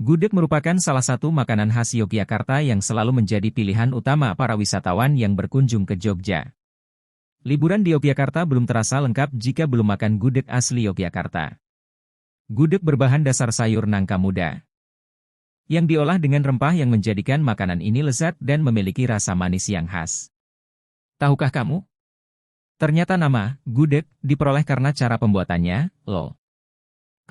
Gudeg merupakan salah satu makanan khas Yogyakarta yang selalu menjadi pilihan utama para wisatawan yang berkunjung ke Jogja. Liburan di Yogyakarta belum terasa lengkap jika belum makan gudeg asli Yogyakarta. Gudeg berbahan dasar sayur nangka muda, yang diolah dengan rempah yang menjadikan makanan ini lezat dan memiliki rasa manis yang khas. Tahukah kamu? Ternyata nama gudeg diperoleh karena cara pembuatannya, loh.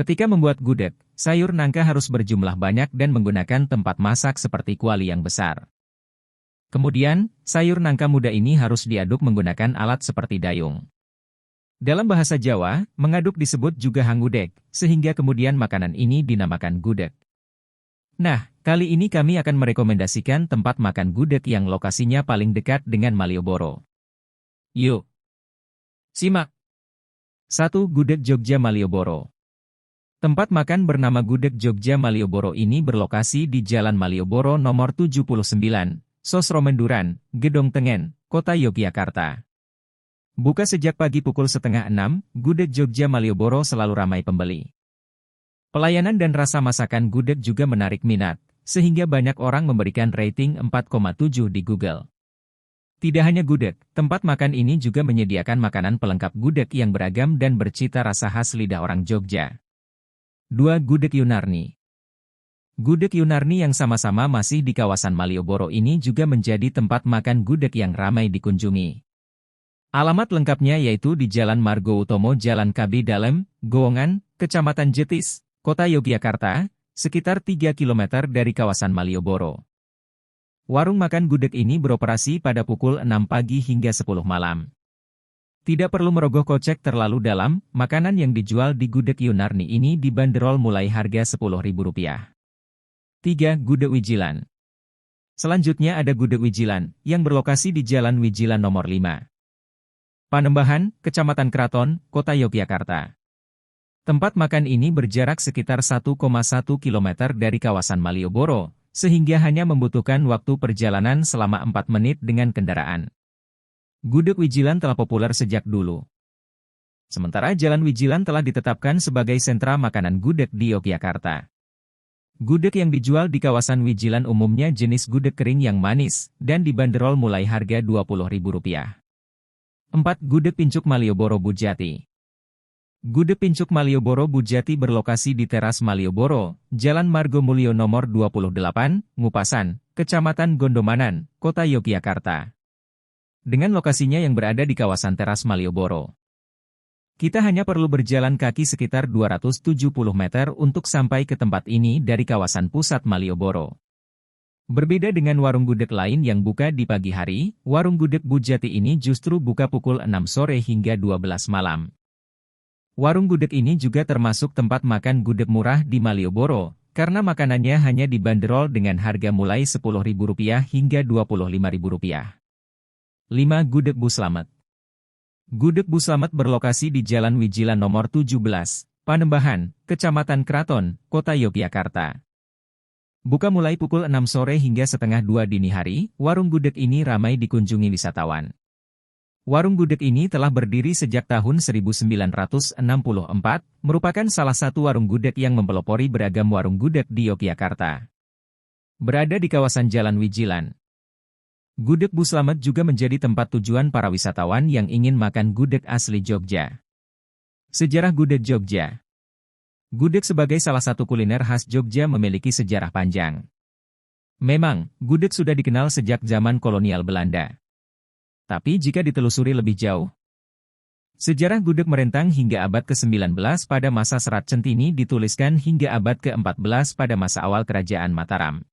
Ketika membuat gudeg, sayur nangka harus berjumlah banyak dan menggunakan tempat masak seperti kuali yang besar. Kemudian, sayur nangka muda ini harus diaduk menggunakan alat seperti dayung. Dalam bahasa Jawa, mengaduk disebut juga hangudeg, sehingga kemudian makanan ini dinamakan gudeg. Nah, kali ini kami akan merekomendasikan tempat makan gudeg yang lokasinya paling dekat dengan Malioboro. Yuk! Simak! 1. Gudeg Jogja Malioboro. Tempat makan bernama Gudeg Jogja Malioboro ini berlokasi di Jalan Malioboro nomor 79, Sosro Menduran, Gedong Tengen, Kota Yogyakarta. Buka sejak pagi pukul 5:30, Gudeg Jogja Malioboro selalu ramai pembeli. Pelayanan dan rasa masakan gudeg juga menarik minat, sehingga banyak orang memberikan rating 4,7 di Google. Tidak hanya gudeg, tempat makan ini juga menyediakan makanan pelengkap gudeg yang beragam dan bercita rasa khas lidah orang Jogja. 2. Gudeg Yunarni. Gudeg Yunarni yang sama-sama masih di kawasan Malioboro ini juga menjadi tempat makan gudeg yang ramai dikunjungi. Alamat lengkapnya yaitu di Jalan Margo Utomo Jalan Kabi Dalem, Gowongan, Kecamatan Jetis, Kota Yogyakarta, sekitar 3 km dari kawasan Malioboro. Warung makan gudeg ini beroperasi pada pukul 6 pagi hingga 10 malam. Tidak perlu merogoh kocek terlalu dalam, makanan yang dijual di Gudeg Yunarni ini dibanderol mulai harga Rp10.000. 3. Gudeg Wijilan. Selanjutnya ada Gudeg Wijilan, yang berlokasi di Jalan Wijilan nomor 5. Panembahan, Kecamatan Kraton, Kota Yogyakarta. Tempat makan ini berjarak sekitar 1,1 km dari kawasan Malioboro, sehingga hanya membutuhkan waktu perjalanan selama 4 menit dengan kendaraan. Gudeg Wijilan telah populer sejak dulu. Sementara Jalan Wijilan telah ditetapkan sebagai sentra makanan gudeg di Yogyakarta. Gudeg yang dijual di kawasan Wijilan umumnya jenis gudeg kering yang manis, dan dibanderol mulai harga Rp20.000. 4. Gudeg Pincuk Malioboro Bujati. Gudeg Pincuk Malioboro Bujati berlokasi di Teras Malioboro, Jalan Margo Mulyo nomor 28, Ngupasan, Kecamatan Gondomanan, Kota Yogyakarta. Dengan lokasinya yang berada di kawasan Teras Malioboro, kita hanya perlu berjalan kaki sekitar 270 meter untuk sampai ke tempat ini dari kawasan pusat Malioboro. Berbeda dengan warung gudeg lain yang buka di pagi hari, warung gudeg Bujati ini justru buka pukul 6 sore hingga 12 malam. Warung gudeg ini juga termasuk tempat makan gudeg murah di Malioboro, karena makanannya hanya dibanderol dengan harga mulai Rp10.000 hingga Rp25.000. 5. Gudeg Bu Slamet. Gudeg Bu Slamet berlokasi di Jalan Wijilan nomor 17, Panembahan, Kecamatan Kraton, Kota Yogyakarta. Buka mulai pukul 6 sore hingga setengah 2 dini hari, warung gudeg ini ramai dikunjungi wisatawan. Warung gudeg ini telah berdiri sejak tahun 1964, merupakan salah satu warung gudeg yang mempelopori beragam warung gudeg di Yogyakarta. Berada di kawasan Jalan Wijilan, Gudeg Bu Slamet juga menjadi tempat tujuan para wisatawan yang ingin makan gudeg asli Jogja. Sejarah Gudeg Jogja. Gudeg sebagai salah satu kuliner khas Jogja memiliki sejarah panjang. Memang, gudeg sudah dikenal sejak zaman kolonial Belanda. Tapi jika ditelusuri lebih jauh, sejarah gudeg merentang hingga abad ke-19 pada masa Serat Centini dituliskan hingga abad ke-14 pada masa awal Kerajaan Mataram.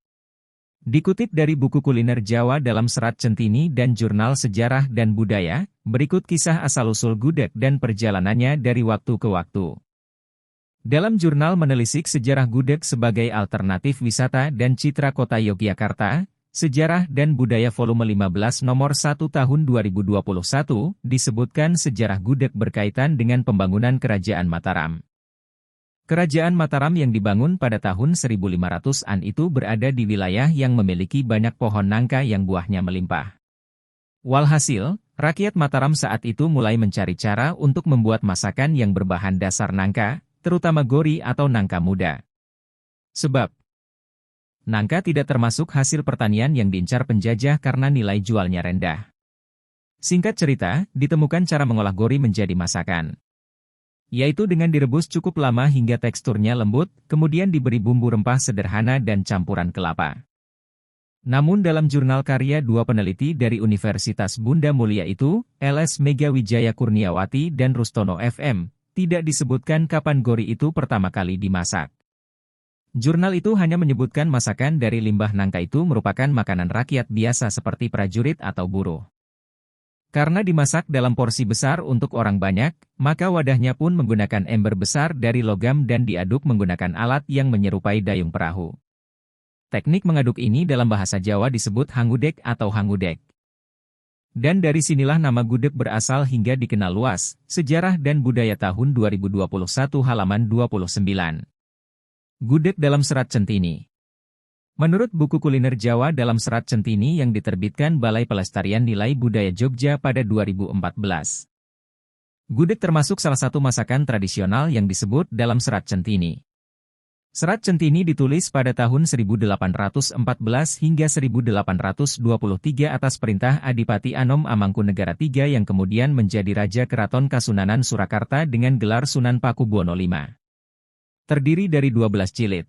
Dikutip dari buku kuliner Jawa dalam Serat Centini dan Jurnal Sejarah dan Budaya, berikut kisah asal-usul gudeg dan perjalanannya dari waktu ke waktu. Dalam jurnal menelisik sejarah gudeg sebagai alternatif wisata dan citra kota Yogyakarta, Sejarah dan Budaya volume 15 nomor 1 tahun 2021, disebutkan sejarah gudeg berkaitan dengan pembangunan Kerajaan Mataram. Kerajaan Mataram yang dibangun pada tahun 1500-an itu berada di wilayah yang memiliki banyak pohon nangka yang buahnya melimpah. Walhasil, rakyat Mataram saat itu mulai mencari cara untuk membuat masakan yang berbahan dasar nangka, terutama gori atau nangka muda. Sebab, Nangka tidak termasuk hasil pertanian yang diincar penjajah karena nilai jualnya rendah. Singkat cerita, ditemukan cara mengolah gori menjadi masakan. Yaitu dengan direbus cukup lama hingga teksturnya lembut, kemudian diberi bumbu rempah sederhana dan campuran kelapa. Namun dalam jurnal karya dua peneliti dari Universitas Bunda Mulia itu, LS Mega Wijaya Kurniawati dan Rustono FM, tidak disebutkan kapan gori itu pertama kali dimasak. Jurnal itu hanya menyebutkan masakan dari limbah nangka itu merupakan makanan rakyat biasa seperti prajurit atau buruh. Karena dimasak dalam porsi besar untuk orang banyak, maka wadahnya pun menggunakan ember besar dari logam dan diaduk menggunakan alat yang menyerupai dayung perahu. Teknik mengaduk ini dalam bahasa Jawa disebut hangudek atau hangudek. Dan dari sinilah nama gudeg berasal hingga dikenal luas, Sejarah dan Budaya tahun 2021 halaman 29. Gudeg dalam serat centini. Menurut buku kuliner Jawa dalam serat centini yang diterbitkan Balai Pelestarian Nilai Budaya Jogja pada 2014. Gudeg termasuk salah satu masakan tradisional yang disebut dalam serat centini. Serat centini ditulis pada tahun 1814 hingga 1823 atas perintah Adipati Anom Amangkunegara III yang kemudian menjadi Raja Keraton Kasunanan Surakarta dengan gelar Sunan Pakubuwono V. Terdiri dari 12 jilid.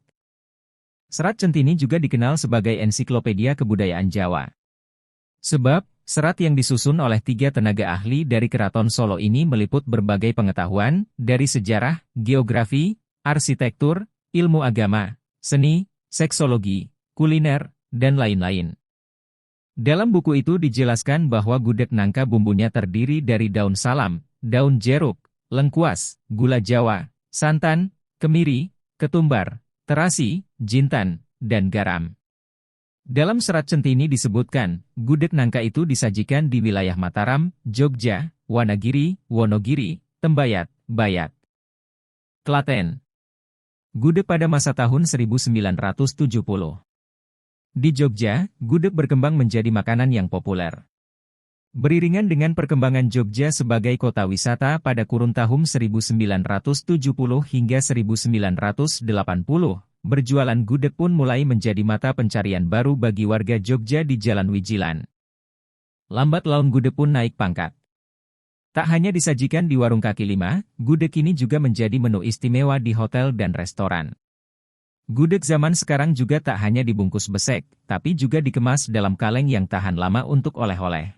Serat centini juga dikenal sebagai ensiklopedia kebudayaan Jawa. Sebab, serat yang disusun oleh 3 tenaga ahli dari Keraton Solo ini meliput berbagai pengetahuan, dari sejarah, geografi, arsitektur, ilmu agama, seni, seksologi, kuliner, dan lain-lain. Dalam buku itu dijelaskan bahwa gudeg nangka bumbunya terdiri dari daun salam, daun jeruk, lengkuas, gula Jawa, santan, kemiri, ketumbar, terasi, jintan, dan garam. Dalam serat centini disebutkan, gudeg nangka itu disajikan di wilayah Mataram, Jogja, Wanagiri, Wonogiri, Tembayat, Bayat, Klaten. Gudeg pada masa tahun 1970. Di Jogja, gudeg berkembang menjadi makanan yang populer. Beriringan dengan perkembangan Jogja sebagai kota wisata pada kurun tahun 1970 hingga 1980, berjualan gudeg pun mulai menjadi mata pencarian baru bagi warga Jogja di Jalan Wijilan. Lambat laun gudeg pun naik pangkat. Tak hanya disajikan di warung kaki lima, gudeg ini juga menjadi menu istimewa di hotel dan restoran. Gudeg zaman sekarang juga tak hanya dibungkus besek, tapi juga dikemas dalam kaleng yang tahan lama untuk oleh-oleh.